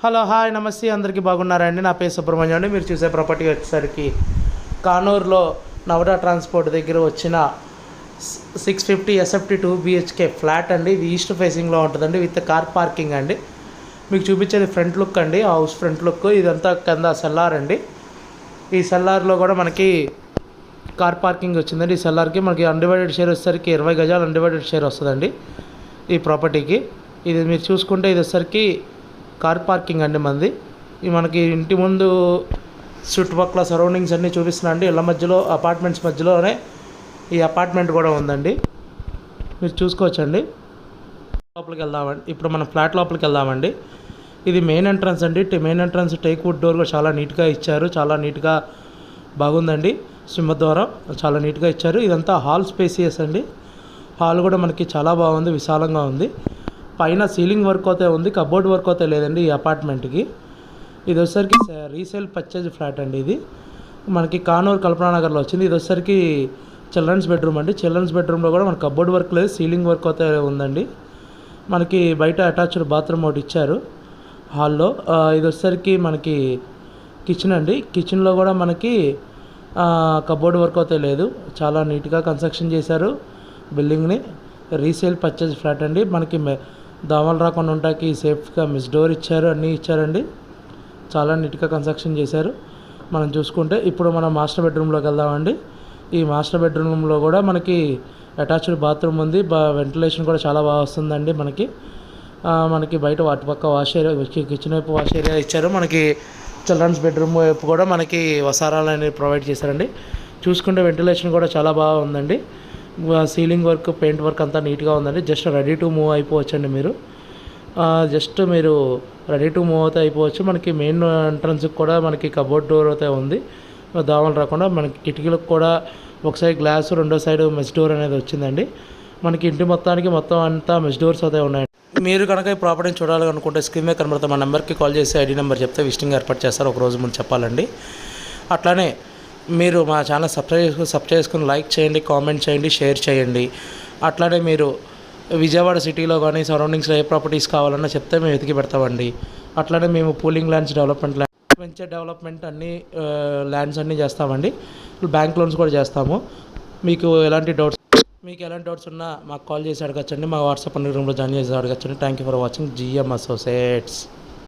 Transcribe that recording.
Hello hi నమస్తే అందరికీ బాగున్నారండి. నా పేరు సుబ్రహ్మణ్యం అండి. మీరు చూసే ప్రాపర్టీ వచ్చేసరికి కానూరులో నవడా ట్రాన్స్పోర్ట్ దగ్గర వచ్చిన 650 ఎస్ఎఫ్టీ 2 BHK ఫ్లాట్ అండి. ఇది ఈస్ట్ ఫేసింగ్లో ఉంటుందండి విత్ కార్ పార్కింగ్ అండి. మీకు చూపించేది ఫ్రంట్ లుక్ అండి, హౌస్ ఫ్రంట్ లుక్. ఇదంతా కింద సెల్లార్ అండి. ఈ సెల్లార్లో కూడా మనకి కార్ పార్కింగ్ వచ్చిందండి. ఈ సెల్లార్కి మనకి అన్డివైడెడ్ షేర్ వచ్చేసరికి 20 గజాలు అన్డివైడెడ్ షేర్ వస్తుందండి ఈ ప్రాపర్టీకి. ఇది మీరు చూసుకుంటే ఇది వచ్చేసరికి కార్ పార్కింగ్ అండి మంది. మనకి ఇంటి ముందు చుట్టుపక్కల సరౌండింగ్స్ అన్నీ చూపిస్తున్నా అండి. ఇళ్ళ మధ్యలో అపార్ట్మెంట్స్ మధ్యలోనే ఈ అపార్ట్మెంట్ కూడా ఉందండి, మీరు చూసుకోవచ్చండి. లోపలికి వెళ్దామండి. ఇప్పుడు మనం ఫ్లాట్ లోపలికి వెళ్దామండి. ఇది మెయిన్ ఎంట్రన్స్ అండి. Main entrance teak wood door కూడా చాలా నీట్గా ఇచ్చారు, చాలా నీట్గా బాగుందండి. సింహద్వారం చాలా నీట్గా ఇచ్చారు. ఇదంతా హాల్ స్పేసియస్ అండి. హాల్ కూడా మనకి చాలా బాగుంది, విశాలంగా ఉంది. పైన సీలింగ్ వర్క్ అయితే ఉంది, కబోర్డ్ వర్క్ అయితే లేదండి ఈ అపార్ట్మెంట్కి. ఇది వచ్చేసరికి రీసేల్ పర్చేజ్ ఫ్లాట్ అండి. ఇది మనకి కానూరు కల్పనానగర్లో వచ్చింది. ఇది వచ్చేసరికి చిల్డ్రన్స్ బెడ్రూమ్ అండి. చిల్డ్రన్స్ బెడ్రూమ్లో కూడా మనకి కబోర్డ్ వర్క్ లేదు, సీలింగ్ వర్క్ అయితే ఉందండి. మనకి బయట అటాచ్డ్ బాత్రూమ్ ఒకటి ఇచ్చారు హాల్లో. ఇది వచ్చేసరికి మనకి కిచెన్ అండి. కిచెన్లో కూడా మనకి కబోర్డ్ వర్క్ అయితే లేదు, చాలా నీట్గా కన్స్ట్రక్షన్ చేశారు బిల్డింగ్ని. రీసేల్ పర్చేజ్ ఫ్లాట్ అండి. మనకి దోమలు రాకుండా ఉంటాకి సేఫ్గా మిస్ డోర్ ఇచ్చారు, అన్నీ ఇచ్చారండి. చాలా నీట్గా కన్స్ట్రక్షన్ చేశారు. మనం చూసుకుంటే ఇప్పుడు మనం మాస్టర్ బెడ్రూమ్లోకి వెళ్దామండి. ఈ మాస్టర్ బెడ్రూమ్లో కూడా మనకి అటాచ్డ్ బాత్రూమ్ ఉంది. వెంటిలేషన్ కూడా చాలా బాగా వస్తుందండి. మనకి బయట అటుపక్క వాష్ ఏరియా, కిచెన్ వైపు వాష్ ఏరియా ఇచ్చారు. మనకి చిల్డ్రన్స్ బెడ్రూమ్ వైపు కూడా మనకి వసారాలు అనేవి ప్రొవైడ్ చేశారండి. చూసుకుంటే వెంటిలేషన్ కూడా చాలా బాగా ఉందండి. సీలింగ్ వర్క్, పెయింట్ వర్క్ అంతా నీట్గా ఉందండి. జస్ట్ రెడీ టు మూవ్ అయిపోవచ్చండి. మీరు రెడీ టు మూవ్ అయితే అయిపోవచ్చు. మనకి మెయిన్ ఎంట్రన్స్కి కూడా మనకి కబోర్డ్ డోర్ అయితే ఉంది, దోమలు రాకుండా. మనకి కిటికీలకు కూడా ఒక సైడ్ గ్లాస్, రెండో సైడ్ మెస్ డోర్ అనేది వచ్చిందండి. మనకి ఇంటి మొత్తం అంతా మెస్ డోర్స్ అయితే ఉన్నాయండి. మీరు కనుక ఈ ప్రాపర్టీని చూడాలనుకుంటే స్క్రీన్ మీద కనబడతా మా నెంబర్కి కాల్ చేసి ఐడి నెంబర్ చెప్తే విజిటింగ్ ఏర్పాటు చేస్తారు. ఒక రోజు ముందు చెప్పాలండి. అట్లానే మీరు మా ఛానల్ సబ్స్క్రైబ్ చేసుకుని లైక్ చేయండి, కామెంట్ చేయండి, షేర్ చేయండి. అట్లానే మీరు విజయవాడ సిటీలో కానీ సరౌండింగ్స్లో ఏ ప్రాపర్టీస్ కావాలన్నా చెప్తే మేము వెతికి పెడతామండి. అట్లానే మేము పూలింగ్ ల్యాండ్స్ వెంచర్ డెవలప్మెంట్ అన్ని ల్యాండ్స్ అన్నీ చేస్తామండి. బ్యాంక్ లోన్స్ కూడా చేస్తాము. మీకు ఎలాంటి డౌట్స్ ఉన్నా మాకు కాల్ చేసి అడగచ్చండి. మా వాట్సాప్ రూమ్లో జాయిన్ చేసి అడగచ్చండి. Thank you for watching GM Associates.